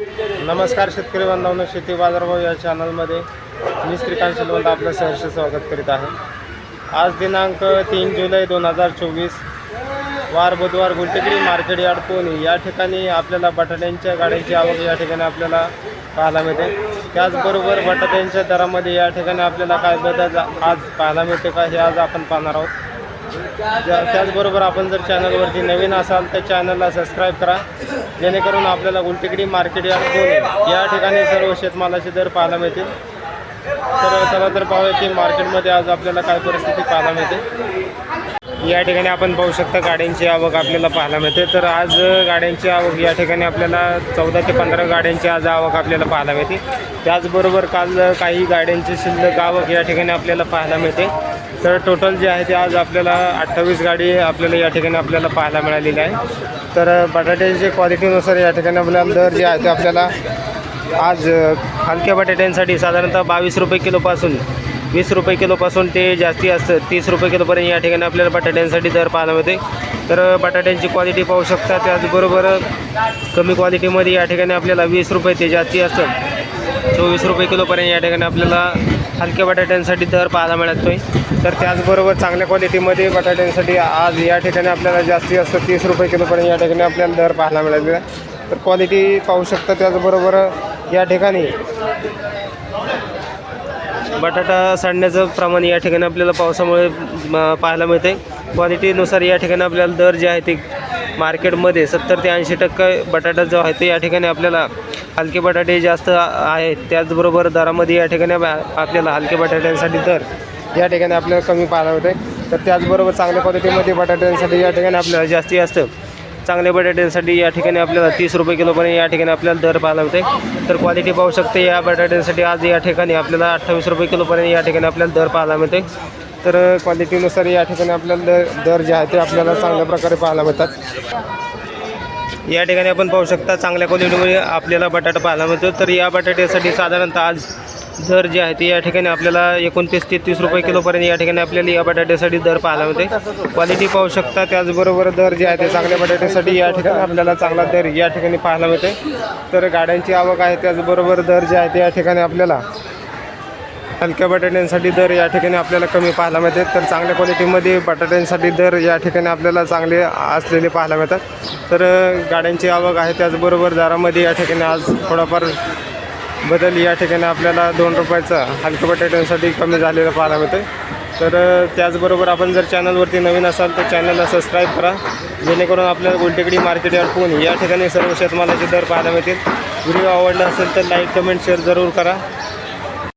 नमस्कार शेतकरी बांधवांनो, शेती बाजारभाव या चॅनलमध्ये मी श्रीकांत शिलवंत आपलं सहर्ष स्वागत करीत आहे। आज दिनांक 3 जुलै 2024 वार बुधवार गुलटेकडी मार्केट यार्ड पुणे या ठिकाणी आपल्याला बटाट्यांच्या गाड्यांची आवक या ठिकाणी आपल्याला पाहायला मिळते। त्याचबरोबर बटाट्यांच्या दरामध्ये या ठिकाणी आपल्याला काय बदल आज पाहायला मिळते का हे आज आपण पाहणार आहोत। त्याचबरोबर आपण जर चॅनलवरती नवीन असाल तर चॅनलला सबस्क्राईब करा, जेणेकरून आपल्याला गुलटेकडी मार्केट यार्ड पुणे या ठिकाणी सर्व शेतमालाचे दर पाहायला मिळतील। तर चला तर पाहूया की मार्केटमध्ये आज आपल्याला काय परिस्थिती पाहायला मिळते। या ठिकाणी आपण पाहू शकता गाड्यांची आवक आपल्याला पाहायला मिळते। तर आज गाड्यांची आवक या ठिकाणी आपल्याला 14 ते 15 गाड्यांची आज आवक आपल्याला पाहायला मिळते। त्याचबरोबर काल काही गाड्यांची शिल्लक आवक या ठिकाणी आपल्याला पाहायला मिळते। तर टोटल जे आहे ते आज आपल्याला 28 गाडी आपल्याला या ठिकाणी आपल्याला पाहायला मिळालेली आहे। तर बटाट्याच्या क्वालिटीनुसार या ठिकाणी आपल्याला दर जे आहे ते आपल्याला आज हलक्या बटाट्यांसाठी साधारणतः 22 रुपये किलोपासून 20 रुपये किलोपासून ते जास्ती असतं 30 रुपये किलोपर्यंत या ठिकाणी आपल्याला बटाट्यांसाठी दर पाहायला मिळते। तर बटाट्यांची क्वालिटी पाहू शकता। त्याचबरोबर कमी क्वालिटीमध्ये या ठिकाणी आपल्याला 20 रुपये ते जास्ती असतं 24 रुपये किलोपर्यंत या ठिकाणी आपल्याला हलक्या बटाट्यांसाठी दर पाहायला मिळतो आहे। तर त्याचबरोबर चांगल्या क्वालिटीमध्ये बटाट्यांसाठी आज या ठिकाणी आपल्याला जास्ती असतं 30 रुपये किलोपर्यंत या ठिकाणी आपल्याला दर पाहायला मिळालेला आहे। तर क्वालिटी पाहू शकता। त्याचबरोबर या ठिकाणी बटाटा सडण्याचं प्रमाण या ठिकाणी आपल्याला पावसामुळे पाहायला मिळते। क्वालिटीनुसार या ठिकाणी आपल्याला दर जे आहे ते मार्केटमध्ये 70 ते 80% बटाटा जो आहे ते या ठिकाणी आपल्याला हलके बटाटे जास्त आहेत। त्याचबरोबर दरामध्ये या ठिकाणी आपल्याला हलके बटाट्यांसाठी दर या ठिकाणी आपल्याला कमी पाहायला मिळते। तर त्याचबरोबर चांगल्या क्वालिटीमध्ये बटाट्यांसाठी या ठिकाणी आपल्याला जास्ती असतं चांगल्या बटाट्यांसाठी या ठिकाणी आपल्याला 30 रुपये किलोपर्यंत या ठिकाणी आपल्याला दर पाहायला मिळते। तर क्वालिटी पाहू शकते। या बटाट्यांसाठी आज या ठिकाणी आपल्याला 28 रुपये किलोपर्यंत या ठिकाणी आपल्याला दर पाहायला मिळते। तर क्वालिटीनुसार या ठिकाणी आपल्याला दर जे आहे ते आपल्याला चांगल्या प्रकारे पाहायला मिळतात। या ठिकाणी आपण पाहू शकता चांगल्या क्वालिटीमध्ये आपल्याला बटाटा पाहायला मिळतो। तर या बटाट्यासाठी साधारणतः आज दर जे आहे ते या ठिकाणी आपल्याला 29 ते 30 रुपये किलोपर्यंत या ठिकाणी आपल्याला या बटाट्यासाठी दर पाहायला मिळते। क्वालिटी पाहू शकता। त्याचबरोबर दर जे आहे ते चांगल्या बटाट्यासाठी या ठिकाणी आपल्याला चांगला दर या ठिकाणी पाहायला मिळते। तर गाड्यांची आवक आहे त्याचबरोबर दर जे आहे ते या ठिकाणी आपल्याला हलक्या बटाट्यांसाठी दर या ठिकाणी आपल्याला कमी पाहायला मिळते। तर चांगल्या क्वालिटीमध्ये बटाट्यांसाठी दर या ठिकाणी आपल्याला चांगले असलेले पाहायला मिळतात। तर गाड्यांची आवक आहे त्याचबरोबर दरामध्ये या ठिकाणी आज थोडाफार बदल या ठिकाणी आपल्याला 2 रुपयाचा हलक्या बटाट्यांसाठी कमी झालेलं पाहायला मिळते। तर त्याचबरोबर आपण जर चॅनलवरती नवीन असाल तर चॅनलला सबस्क्राईब करा, जेणेकरून आपल्याला गुलटेकडी मार्केट यार्ड पुणे या ठिकाणी सर्व शेतमालाचे दर पाहायला मिळतील। व्हिडिओ आवडला असेल तर लाईक कमेंट शेअर जरूर करा।